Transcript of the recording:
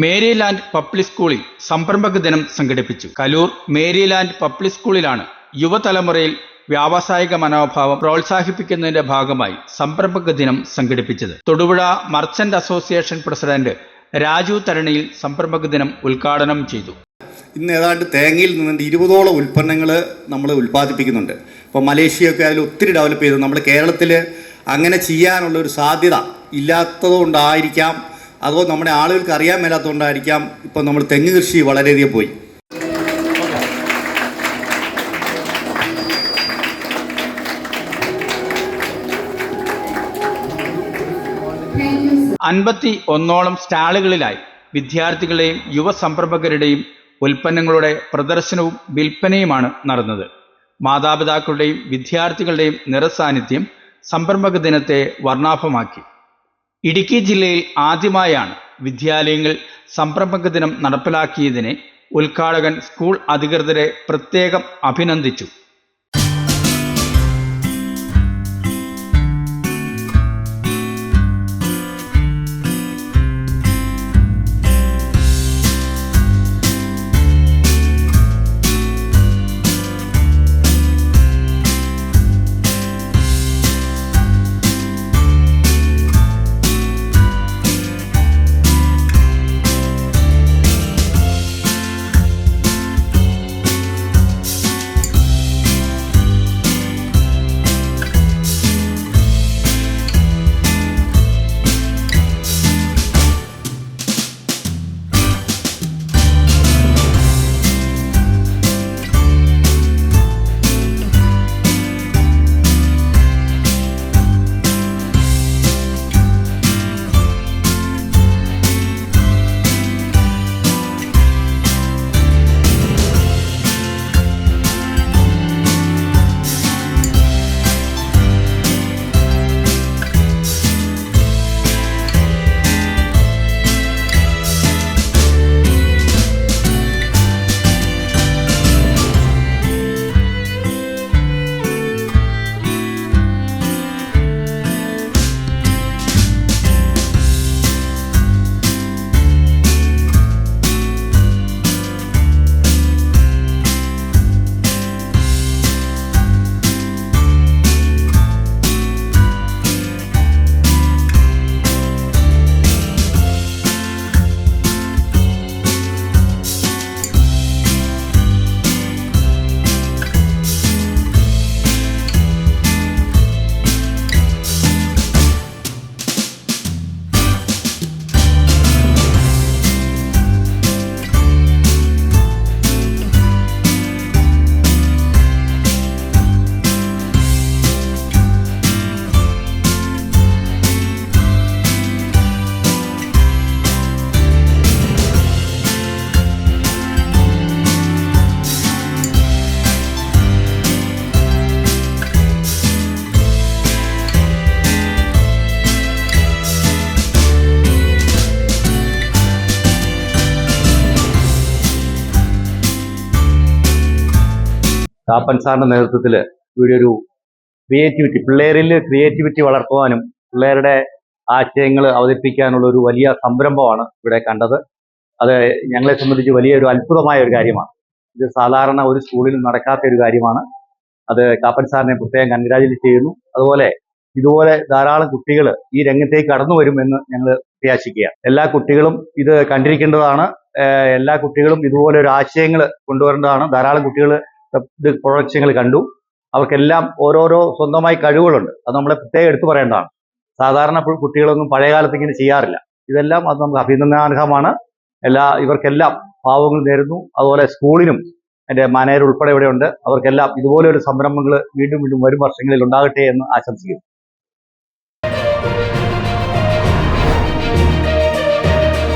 Maryland public സ്കൂളിൽ സംരംഭക ദിനം സംഘടിപ്പിച്ചു. കലൂർ മേരിലാൻഡ് പബ്ലിക് സ്കൂളിലാണ് യുവതലമുറയിൽ വ്യാവസായിക മനോഭാവം പ്രോത്സാഹിപ്പിക്കുന്നതിന്റെ ഭാഗമായി സംരംഭക ദിനം സംഘടിപ്പിച്ചത്. Thodupuzha merchant association president Raju തരണിയിൽ സംരംഭക ദിനം ഉദ്ഘാടനം ചെയ്തു. ഇന്ന് ഏതാണ്ട് തേങ്ങയിൽ നിന്നുകൊണ്ട് 20ഓളം ഉൽപ്പന്നങ്ങൾ നമ്മൾ ഉൽപ്പാദിപ്പിക്കുന്നുണ്ട്. ഇപ്പോൾ മലേഷ്യയൊക്കെ അതിൽ ഒത്തിരി ഡെവലപ്പ് ചെയ്തു. നമ്മുടെ കേരളത്തിൽ അങ്ങനെ ചെയ്യാനുള്ള ഒരു സാധ്യത ഇല്ലാത്തതുകൊണ്ടായിരിക്കാം, അതോ നമ്മുടെ ആളുകൾക്ക് അറിയാൻ മേലാത്തതുകൊണ്ടായിരിക്കാം ഇപ്പോൾ നമ്മൾ തെങ്ങ് കൃഷി വളരെയധികം പോയി. അൻപത്തി ഒന്നോളം സ്റ്റാളുകളിലായി വിദ്യാർത്ഥികളുടെയും യുവ സംരംഭകരുടെയും ഉൽപ്പന്നങ്ങളുടെ പ്രദർശനവും വിൽപ്പനയുമാണ് നടന്നത്. മാതാപിതാക്കളുടെയും വിദ്യാർത്ഥികളുടെയും നിറസാന്നിധ്യം സംരംഭക ദിനത്തെ വർണ്ണാഭമാക്കി. ഇടുക്കി ജില്ലയിൽ ആദ്യമായാണ് വിദ്യാലയങ്ങൾ സംരംഭക ദിനം നടപ്പിലാക്കിയതിനെ ഉദ്ഘാടകൻ സ്കൂൾ അധികൃതരെ പ്രത്യേകം അഭിനന്ദിച്ചു. കാപ്പൻ സാറിൻ്റെ നേതൃത്വത്തിൽ ഇവിടെ ഒരു പിള്ളേരിൽ ക്രിയേറ്റിവിറ്റി വളർത്തുവാനും പിള്ളേരുടെ ആശയങ്ങൾ അവതരിപ്പിക്കാനുള്ള ഒരു വലിയ സംരംഭമാണ് ഇവിടെ കണ്ടത്. അത് ഞങ്ങളെ സംബന്ധിച്ച് വലിയൊരു അത്ഭുതമായ ഒരു കാര്യമാണ്. ഇത് സാധാരണ ഒരു സ്കൂളിലും നടക്കാത്ത ഒരു കാര്യമാണ്. അത് കാപ്പൻ സാറിനെ പ്രത്യേകം കൺഗ്രാജുലേറ്റ് ചെയ്യുന്നു. അതുപോലെ ഇതുപോലെ ധാരാളം കുട്ടികൾ ഈ രംഗത്തേക്ക് കടന്നു വരുമെന്ന് ഞങ്ങൾ പ്രത്യാശിക്കുകയാണ്. എല്ലാ കുട്ടികളും ഇത് കണ്ടിരിക്കേണ്ടതാണ്. എല്ലാ കുട്ടികളും ഇതുപോലെ ഒരു ആശയങ്ങൾ കൊണ്ടുവരേണ്ടതാണ്. ധാരാളം കുട്ടികൾ ഇത് പ്രൊഡക്ഷങ്ങൾ കണ്ടു. അവർക്കെല്ലാം ഓരോരോ സ്വന്തമായി കഴിവുകളുണ്ട്. അത് നമ്മളെ പ്രത്യേകം എടുത്തു പറയേണ്ടതാണ്. സാധാരണ കുട്ടികളൊന്നും പഴയ കാലത്ത് ഇങ്ങനെ ചെയ്യാറില്ല. ഇതെല്ലാം അത് നമുക്ക് അഭിനന്ദനാർഹമാണ്. ഇവർക്കെല്ലാം ഭാവങ്ങൾ നേരുന്നു. അതുപോലെ സ്കൂളിനും എൻ്റെ മാനേജർ ഉൾപ്പെടെ ഇവിടെ ഉണ്ട്. അവർക്കെല്ലാം ഇതുപോലെ ഒരു സംരംഭങ്ങൾ വീണ്ടും വീണ്ടും വരും വർഷങ്ങളിൽ ഉണ്ടാകട്ടെ എന്ന് ആശംസിക്കുന്നു.